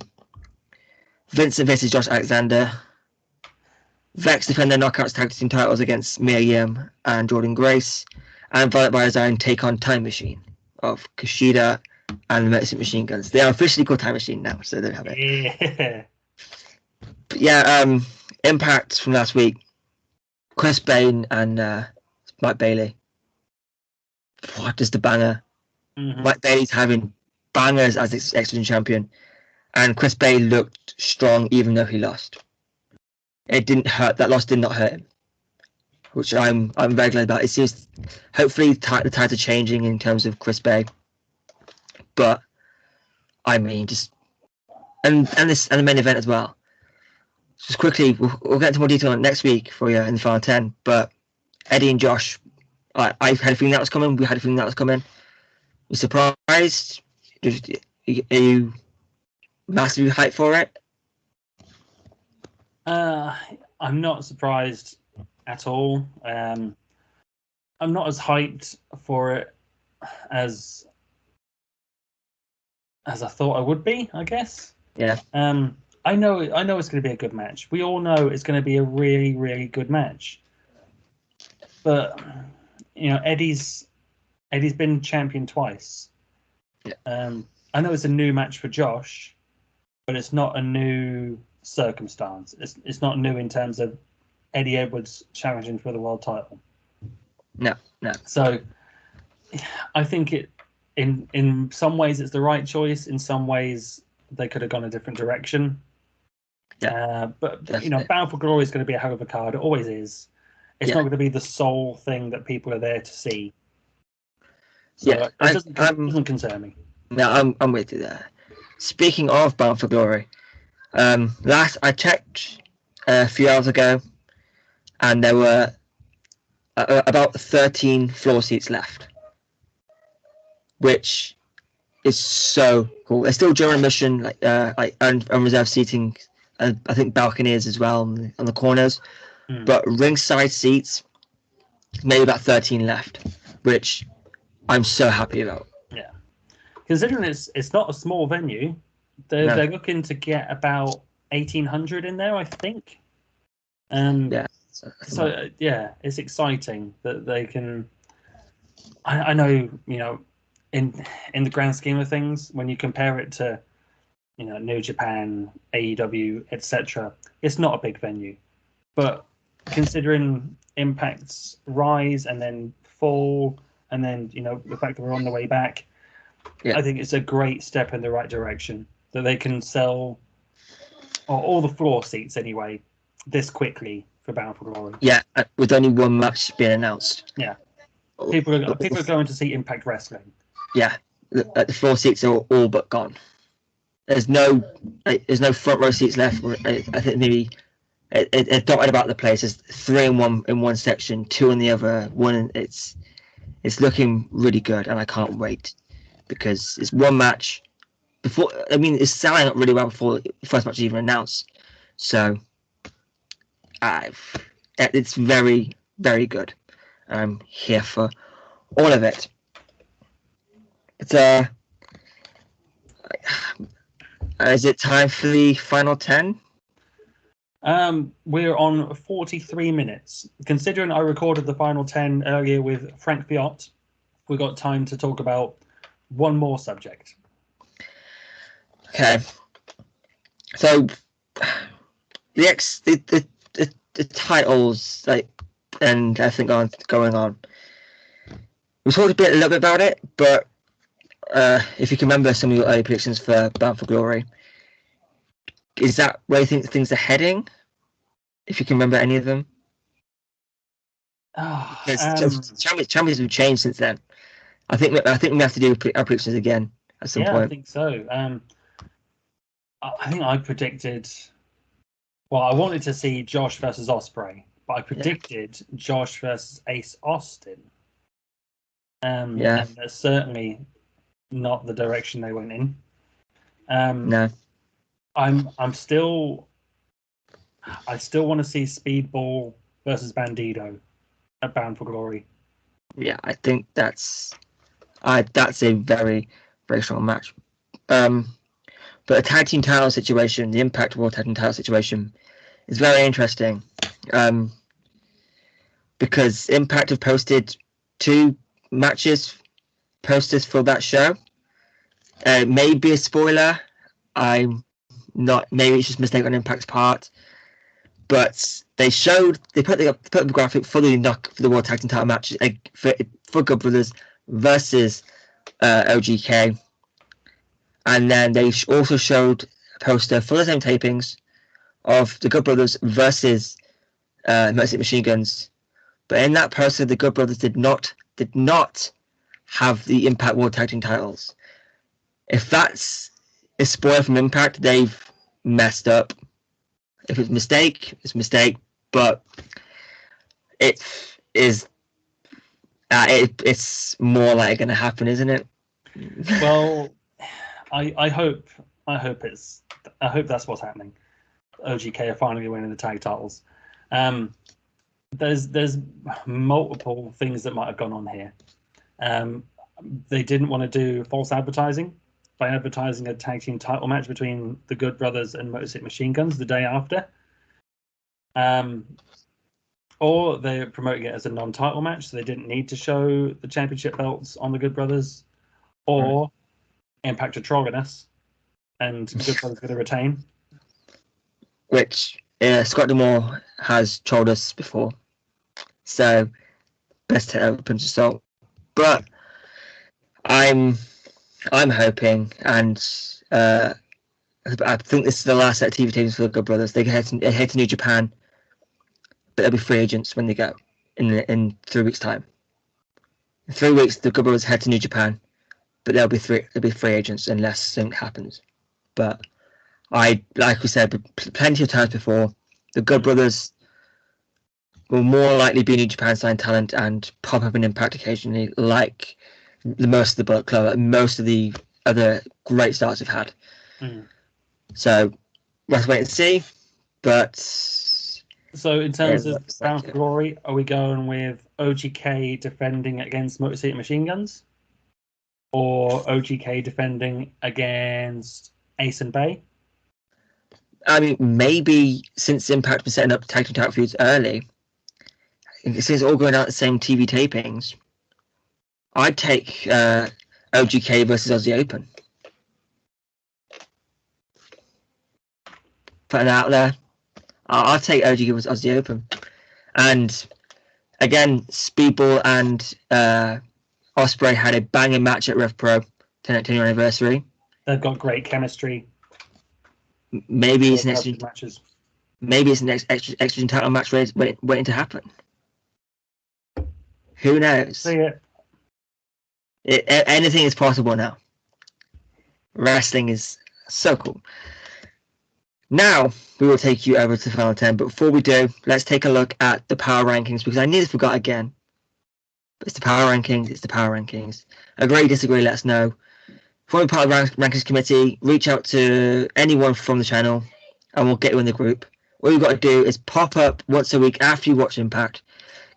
Vincent faces Josh Alexander. Vex defend their Knockouts tag team titles against Mia Yim and Jordan Grace. And Violet by Design take on Time Machine of Kushida and the Medicine Machine Guns. They are officially called Time Machine now, so they have it. Yeah. But yeah, Impact from last week. Chris Bane and Mike Bailey. What is the banger? Mm-hmm. Mike Bailey's having bangers as X-Division champion, and Chris Bane looked strong even though he lost. It didn't hurt. That loss did not hurt him, which I'm very glad about. It seems hopefully the tides are changing in terms of Chris Bane, but I mean just and the main event as well. Just quickly, we'll get into more detail on it next week for you in the final 10. But Eddie and Josh, I had a feeling that was coming. We had a feeling that was coming. You surprised? Are you massively hyped for it? I'm not surprised at all. I'm not as hyped for it as I thought I would be, I guess. Yeah. I know it's going to be a good match. We all know it's going to be a really, really good match. But Eddie's been champion twice. Yeah. I know it's a new match for Josh, but it's not a new circumstance. It's not new in terms of Eddie Edwards challenging for the world title. No. So I think in some ways it's the right choice. In some ways they could have gone a different direction. Yeah. But Definitely. Bound for Glory is going to be a hell of a card. It always is. It's not going to be the sole thing that people are there to see. So Yeah, it doesn't concern me. No, I'm with you there. Speaking of Bound for Glory, last I checked a few hours ago, and there were about 13 floor seats left, which is so cool. There's still during admission, like unreserved seating, and I think balconies as well on the corners. But ringside seats, maybe about 13 left, which I'm so happy about. Yeah, considering it's not a small venue, they're looking to get about 1,800 in there, I think. Yeah. So it's exciting that they can. I know, in the grand scheme of things, when you compare it to, New Japan, AEW, etc., it's not a big venue, but considering Impact's rise and then fall, and then the fact that we're on the way back, I think it's a great step in the right direction that they can sell all the floor seats anyway this quickly for Bound for Glory. Yeah, with only one match being announced. Yeah, people are going to see Impact Wrestling. Yeah, the floor seats are all but gone. There's no front row seats left. I think maybe it's dotted about the place. There's 3 in one section, 2 in the other. One, it's looking really good, and I can't wait because it's one match. It's selling up really well before the first match is even announced. So, it's very, very good. I'm here for all of it. But is it time for the final 10? We're on 43 minutes. Considering I recorded the final 10 earlier with Frank Fiott, we got time to talk about one more subject. Okay. So the titles and everything going on. We talked a little bit about it, but if you can remember some of your early predictions for Bound for Glory, is that where you think things are heading? If you can remember any of them, champions have changed since then. I think we have to do our predictions again at some point. Yeah, I think so. I think I predicted. Well, I wanted to see Josh versus Ospreay, but I predicted Josh versus Ace Austin. And that's certainly not the direction they went in. No. I still want to see Speedball versus Bandido. at Bound for Glory. Yeah, I think that's a very, very strong match. But a tag team title situation, the Impact World Tag Team title situation, is very interesting. Because Impact have posted 2 posters for that show. Maybe a spoiler. I'm not. Maybe it's just a mistake on Impact's part. But they put the graphic for the World Tag Team title match for Good Brothers versus OGK, and then they also showed a poster for the same tapings of the Good Brothers versus Motor Machine Guns. But in that poster, the Good Brothers did not have the Impact World Tag Team titles. If that's a spoiler from Impact, they've messed up. If it's a mistake, it's a mistake. But it is. It's more likely going to happen, isn't it? Well, I hope that's what's happening. OGK are finally winning the tag titles. There's multiple things that might have gone on here. They didn't want to do false advertising by advertising a tag team title match between the Good Brothers and Motor City Machine Guns the day after. Or they're promoting it as a non-title match, so they didn't need to show the championship belts on the Good Brothers. Or Impact are trolling us, and the Good Brothers going to retain. Which Scott D'Amore has trolled us before, so best to open to salt. But I'm hoping, and I think this is the last set of TV tapings for the Good Brothers. They head to New Japan, but they'll be free agents when they go in 3 weeks' time. In 3 weeks, the Good Brothers head to New Japan, but they'll be free agents unless something happens. But like we said plenty of times before, the Good Brothers will more likely be New Japan signed talent and pop up in Impact occasionally, like most of the Bullet Club, like most of the other great starts we've had. So we'll have to wait and see. But so in terms of Bound for Glory, are we going with OGK defending against Motor City Machine Guns, or OGK defending against Ace and Bay? I mean, maybe since Impact was setting up tag team title feuds early, since it's all going out the same TV tapings, I'd take OGK versus Aussie Open. Putting it out there, I'll take OGK versus Aussie Open. And again, Speedball and Ospreay had a banging match at Rev Pro 10th anniversary. They've got great chemistry. Maybe it's next. Maybe it's the next extra title match waiting to happen. Who knows? See it. Anything is possible now. Wrestling is so cool. Now we will take you over to the final 10. But before we do, let's take a look at the power rankings, because I nearly forgot again. But it's the power rankings. It's the power rankings. Agree, disagree, let us know. Form a part of the rankings committee. Reach out to anyone from the channel, and we'll get you in the group. All you've got to do is pop up once a week after you watch Impact.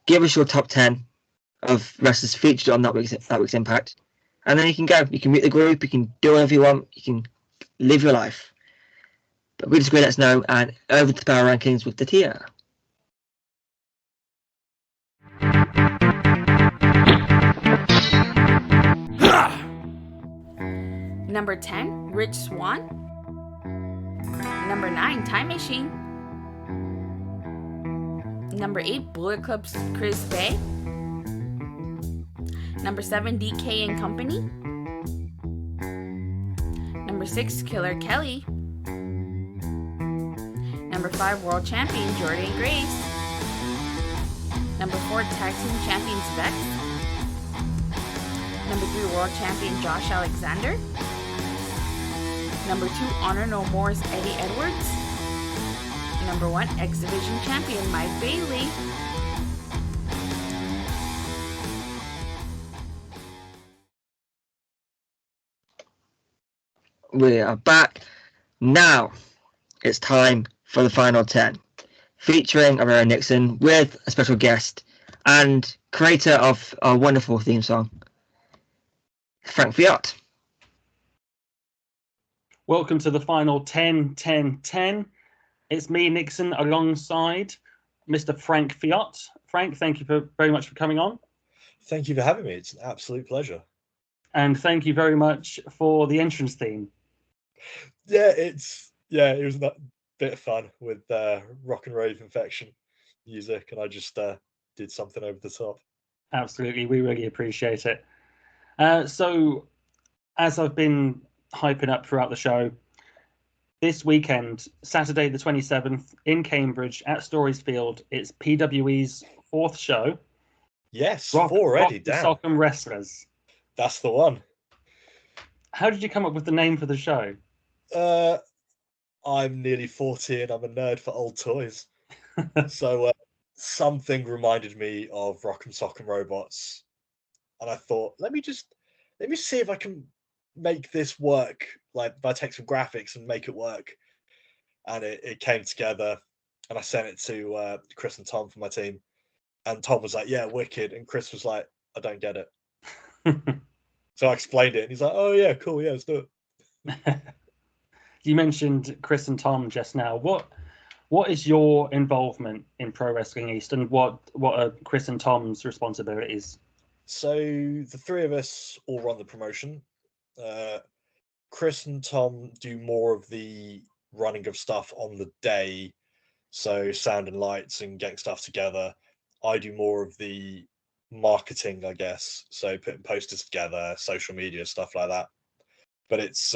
Give us your top 10 of wrestlers featured on that week's Impact, and then you can go. You can meet the group. You can do whatever you want. You can live your life. But we disagree, let us know, and over to the power rankings with Tatia. Number 10, Rich Swann. Number 9, Time Machine. Number 8, Bullet Club's Chris Bay. Number 7, DK and Company. Number 6, Killer Kelly. Number 5, World Champion Jordan Grace. Number 4, Tag Team Champions Vex. Number 3, World Champion Josh Alexander. Number 2, Honor No More's Eddie Edwards. Number 1, X Division Champion Mike Bailey. We are back. Now it's time for the final 10, featuring our own Nixon with a special guest, and creator of our wonderful theme song, Frank Fiott. Welcome to the final 10, 10, 10. It's me, Nixon, alongside Mr. Frank Fiott. Frank, thank you very much for coming on. Thank you for having me. It's an absolute pleasure. And thank you very much for the entrance theme. Yeah, it was a bit of fun with rock and rave infection music, and I just did something over the top. Absolutely, we really appreciate it. So, as I've been hyping up throughout the show, this weekend, Saturday the 27th, in Cambridge at Stories Field, it's PWE's 4th show. Yes, Rock, already, Rock, damn. Sock and Wrestlers. That's the one. How did you come up with the name for the show? I'm nearly 40 and I'm a nerd for old toys. So something reminded me of Rock and Sock and Robots. And I thought, let me see if I can make this work, like by take some graphics and make it work. And it came together, and I sent it to Chris and Tom from my team. And Tom was like, yeah, wicked. And Chris was like, I don't get it. So I explained it, and he's like, oh yeah, cool, yeah, let's do it. You mentioned Chris and Tom just now. What is your involvement in Pro Wrestling East, and what are Chris and Tom's responsibilities? So the three of us all run the promotion. Chris and Tom do more of the running of stuff on the day, so sound and lights and getting stuff together. I do more of the marketing, I guess, so putting posters together, social media, stuff like that. But it's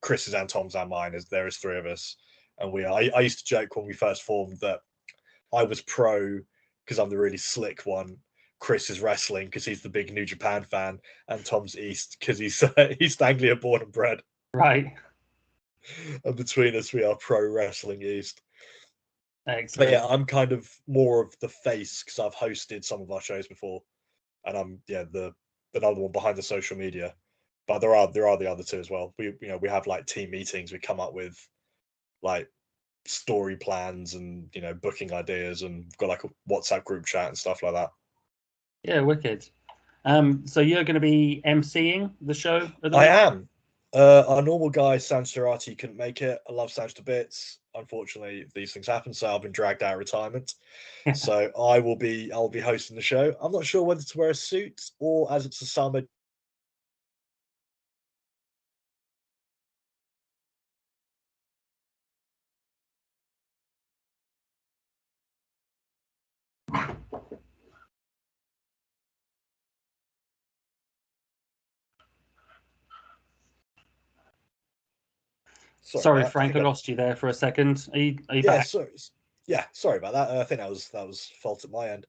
Chris's and Tom's and mine, as there is three of us. And I used to joke when we first formed that I was pro because I'm the really slick one. Chris is wrestling because he's the big New Japan fan, and Tom's East because he's East Anglia born and bred. Right. And between us, we are Pro Wrestling East. Excellent. But yeah, I'm kind of more of the face because I've hosted some of our shows before, and I'm the another one behind the social media. But there are the other two as well. We have like team meetings. We come up with like story plans and booking ideas, and we've got like a WhatsApp group chat and stuff like that. Yeah, wicked. So you're going to be emceeing the show? I am. Our normal guy, Sanj Sarati, couldn't make it. I love Sanj to bits. Unfortunately, these things happen, so I've been dragged out of retirement. So I'll be hosting the show. I'm not sure whether to wear a suit or, as it's a summer, Sorry, Frank, I lost you there for a second. Are you back? Sorry about that. I think that was fault at my end.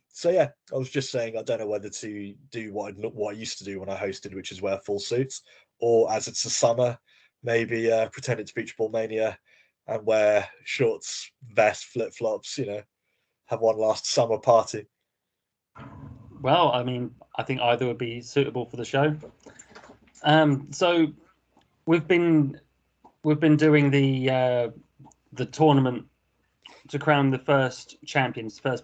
So yeah, I was just saying I don't know whether to do what I used to do when I hosted, which is wear full suits, or as it's the summer, maybe pretend it's Beach Ball Mania and wear shorts, vest, flip flops. Have one last summer party. Well, I mean, I think either would be suitable for the show. So we've been doing the tournament to crown the first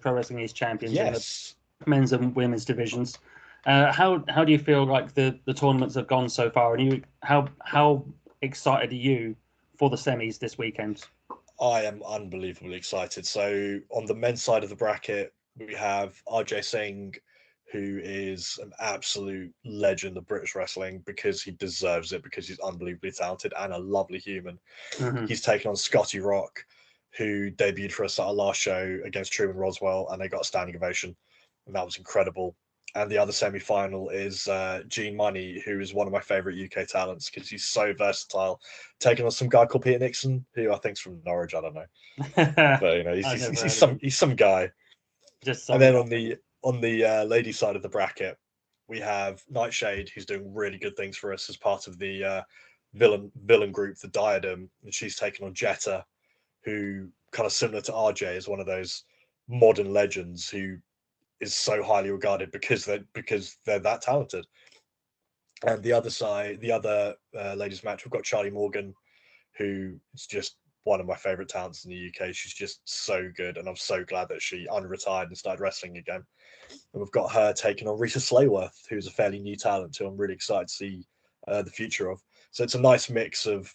Pro Wrestling East champions in the men's and women's divisions. How do you feel like the tournaments have gone so far? And how excited are you for the semis this weekend? I am unbelievably excited. So on the men's side of the bracket, we have RJ Singh, who is an absolute legend of British wrestling because he deserves it, because he's unbelievably talented and a lovely human. Mm-hmm. He's taken on Scotty Rock, who debuted for us at our last show against Truman Roswell, and they got a standing ovation, and that was incredible. And the other semi-final is Gene Money, who is one of my favorite UK talents because he's so versatile, taking on some guy called Peter Nixon, who I think's from Norwich. I don't know, but he's some guy. And then on the ladies' side of the bracket, we have Nightshade, who's doing really good things for us as part of the villain group, the Diadem, and she's taken on Jetta, who kind of similar to RJ is one of those modern legends who is so highly regarded because they're that talented. And the other side, the other ladies match, we've got Charlie Morgan, who is just one of my favorite talents in the UK. She's just so good, and I'm so glad that she unretired and started wrestling again. And we've got her taking on Rita Slayworth, who's a fairly new talent who I'm really excited to see the future of. So it's a nice mix of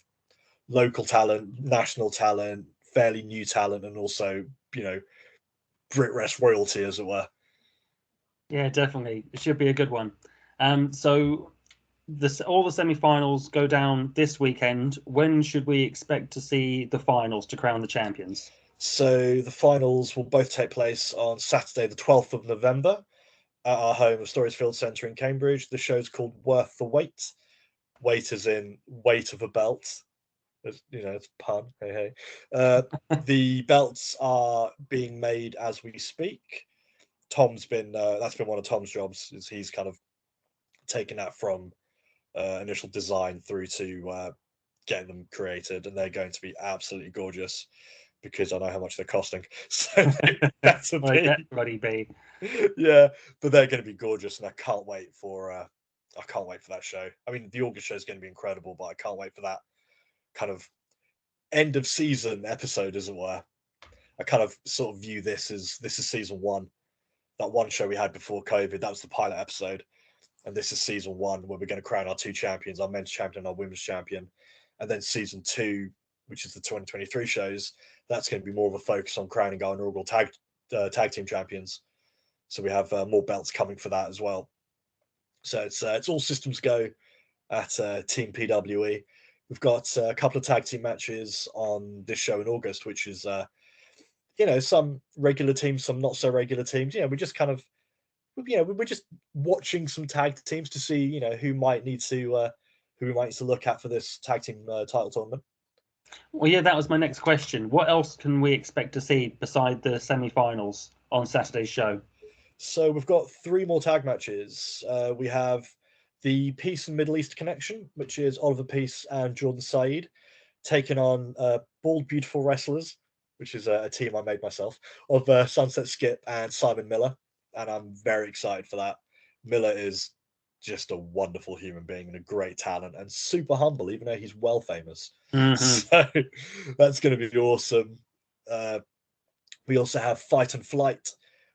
local talent, national talent, fairly new talent, and also, you know, Brit Rest royalty, as it were. Yeah, definitely. It should be a good one. So all the semi-finals go down this weekend. When should we expect to see the finals to crown the champions? So the finals will both take place on Saturday, the 12th of November, at our home of Storiesfield Centre in Cambridge. The show's called Worth the Wait. Weight as in weight of a belt. You know, it's a pun. Hey, hey. The belts are being made as we speak. Tom's been that's been one of Tom's jobs, is he's kind of taken that from initial design through to getting them created, and they're going to be absolutely gorgeous because I know how much they're costing. So that's a Like big, that bloody be. yeah, but they're going to be gorgeous, and I can't wait for that show. I mean, the August show is going to be incredible, but I can't wait for that kind of end of season episode, as it were. I kind of sort of view this is season one. That one show we had before COVID, that was the pilot episode. And this is season one, where we're going to crown our two champions, our men's champion and our women's champion. And then season two, which is the 2023 shows, that's going to be more of a focus on crowning our inaugural tag team champions. So we have more belts coming for that as well. So it's all systems go at Team PWE. We've got a couple of tag team matches on this show in August, which is, some regular teams, some not so regular teams. We're just kind of, we're just watching some tag teams to see, who we might need to look at for this tag team title tournament. Well, yeah, that was my next question. What else can we expect to see beside the semi-finals on Saturday's show? So we've got 3 more tag matches. We have the Peace and Middle East Connection, which is Oliver Peace and Jordan Said, taking on Bald Beautiful Wrestlers, which is a team I made myself, of Sunset Skip and Simon Miller. And I'm very excited for that. Miller is just a wonderful human being and a great talent and super humble, even though he's well famous. Mm-hmm. So that's going to be awesome. We also have Fight and Flight,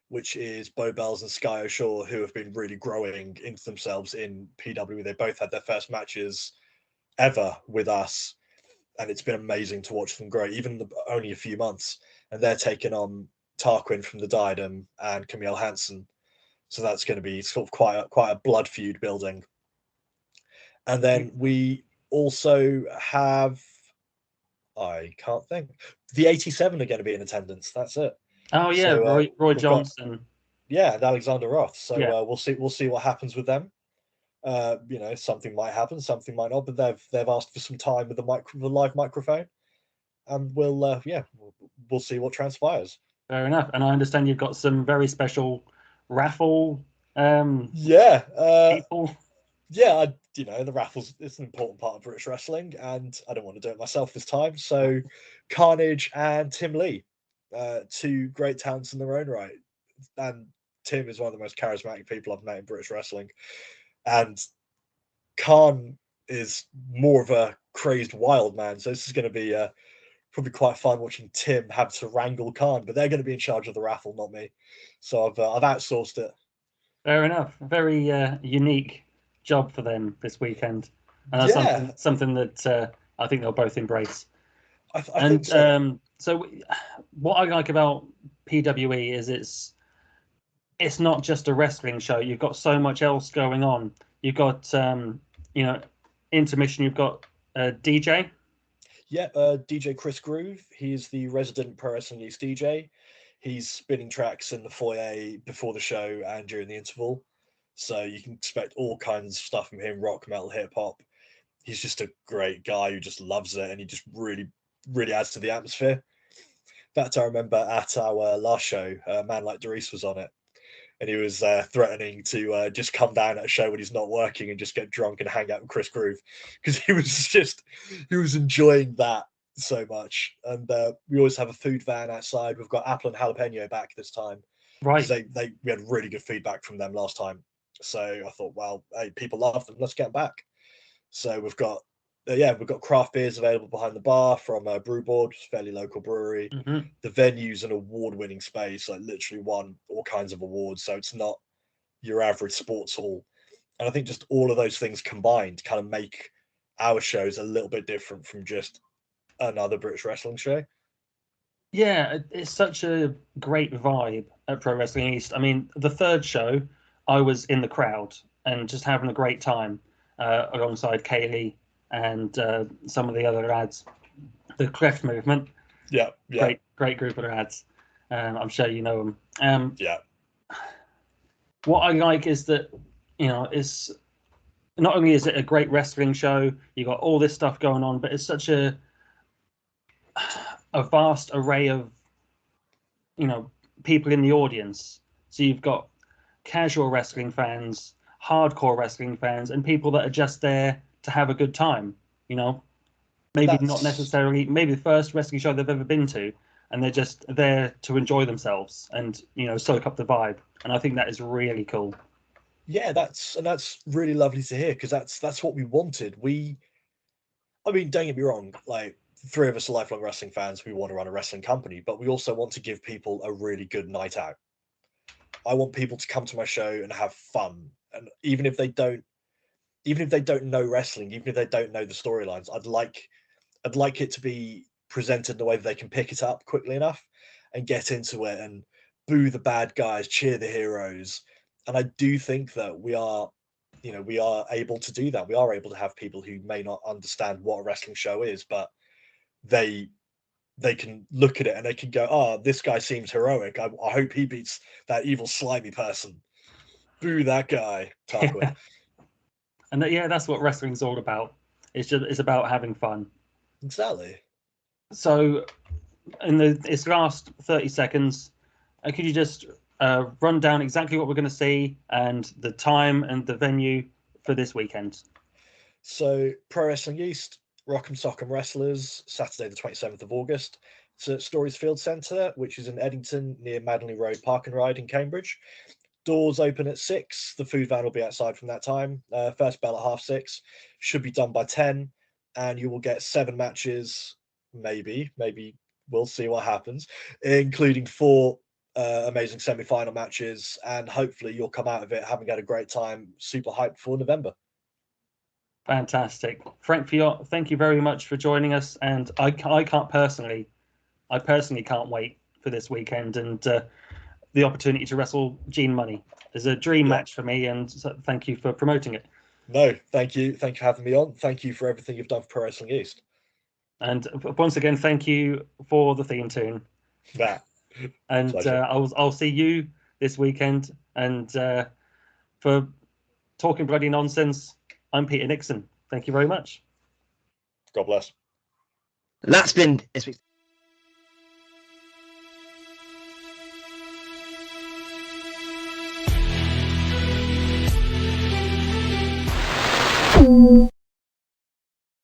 which is Bo Bells and Sky O'Shaw, who have been really growing into themselves in PW. They both had their first matches ever with us, and it's been amazing to watch them grow, even only a few months. And they're taking on Tarquin from the Diadem and Camille Hansen. So that's going to be sort of quite a blood feud building. And then we also have, I can't think, the 87 are going to be in attendance. That's it. Oh yeah, so, Roy Johnson. And Alexander Roth. So yeah. We'll see what happens with them. Something might happen, something might not. But they've asked for some time with the live microphone, and we'll see what transpires. Fair enough. And I understand you've got some very special raffle. People. Yeah, the raffles, it's an important part of British wrestling, and I don't want to do it myself this time. So Carnage and Tim Lee, 2 great talents in their own right. And Tim is one of the most charismatic people I've met in British wrestling. And Khan is more of a crazed wild man. So this is going to be probably quite fun watching Tim have to wrangle Khan, but they're going to be in charge of the raffle, not me. So I've outsourced it. Fair enough. Very unique job for them this weekend, and that's something that I think they'll both embrace. I think so. So what I like about PWE is it's not just a wrestling show. You've got so much else going on. You've got intermission. You've got DJ. Yeah, DJ Chris Groove. He's the resident Pro Wrestling East DJ. He's spinning tracks in the foyer before the show and during the interval. So you can expect all kinds of stuff from him, rock, metal, hip hop. He's just a great guy who just loves it, and he just really, really adds to the atmosphere. In fact, I remember at our last show, a man like Doris was on it, and he was threatening to just come down at a show when he's not working and just get drunk and hang out with Chris Groove, because he was enjoying that so much. And we always have a food van outside. We've got apple and jalapeno back this time. Right. We had really good feedback from them last time. So I thought, well, hey, people love them. Let's get them back. So we've got yeah, we've got craft beers available behind the bar from Brewboard, fairly local brewery. Mm-hmm. The venue's an award-winning space, like literally won all kinds of awards. So it's not your average sports hall. And I think just all of those things combined kind of make our shows a little bit different from just another British wrestling show. Yeah, it's such a great vibe at Pro Wrestling East. I mean, the third show, I was in the crowd and just having a great time alongside Kaylee and some of the other lads. The Cleft Movement. Yeah. Great group of lads. I'm sure you know them. Yeah. What I like is that, it's not only is it a great wrestling show, you got all this stuff going on, but it's such a vast array of, people in the audience. So you've got casual wrestling fans, hardcore wrestling fans, and people that are just there to have a good time. Maybe not necessarily, maybe the first wrestling show they've ever been to, and they're just there to enjoy themselves and soak up the vibe. And I think that is really cool. Yeah, that's really lovely to hear, because that's what we wanted. I mean, don't get me wrong, like, three of us are lifelong wrestling fans. We want to run a wrestling company, but we also want to give people a really good night out. I want people to come to my show and have fun, and even if they don't know wrestling, even if they don't know the storylines, I'd like it to be presented in a way that they can pick it up quickly enough and get into it and boo the bad guys, cheer the heroes. And I do think that we are able to do that. We are able to have people who may not understand what a wrestling show is, but they can look at it and they can go, "Oh, this guy seems heroic. I hope he beats that evil slimy person. Boo that guy." Tarquin. And that's what wrestling's all about. It's about having fun. Exactly. So, in its last 30 seconds, could you just run down exactly what we're going to see and the time and the venue for this weekend? So, Pro Wrestling East, Rock'em Sock'em Wrestlers, Saturday the 27th of August. It's at Stories Field Centre, which is in Eddington near Maddenley Road Park and Ride in Cambridge. Doors open at 6. The food van will be outside from that time. First bell at 6:30. Should be done by 10. And you will get 7 matches, maybe we'll see what happens, including 4 amazing semi-final matches. And hopefully you'll come out of it having had a great time, super hyped for November. Fantastic. Frank Fiott, thank you very much for joining us. And I personally can't wait for this weekend and the opportunity to wrestle Gene Money. It's a dream match for me, and so thank you for promoting it. No, thank you. Thank you for having me on. Thank you for everything you've done for Pro Wrestling East. And once again, thank you for the theme tune. Yeah. And I'll see you this weekend. And for Talking Bloody Nonsense, I'm Peter Nixon. Thank you very much. God bless. That's been this week's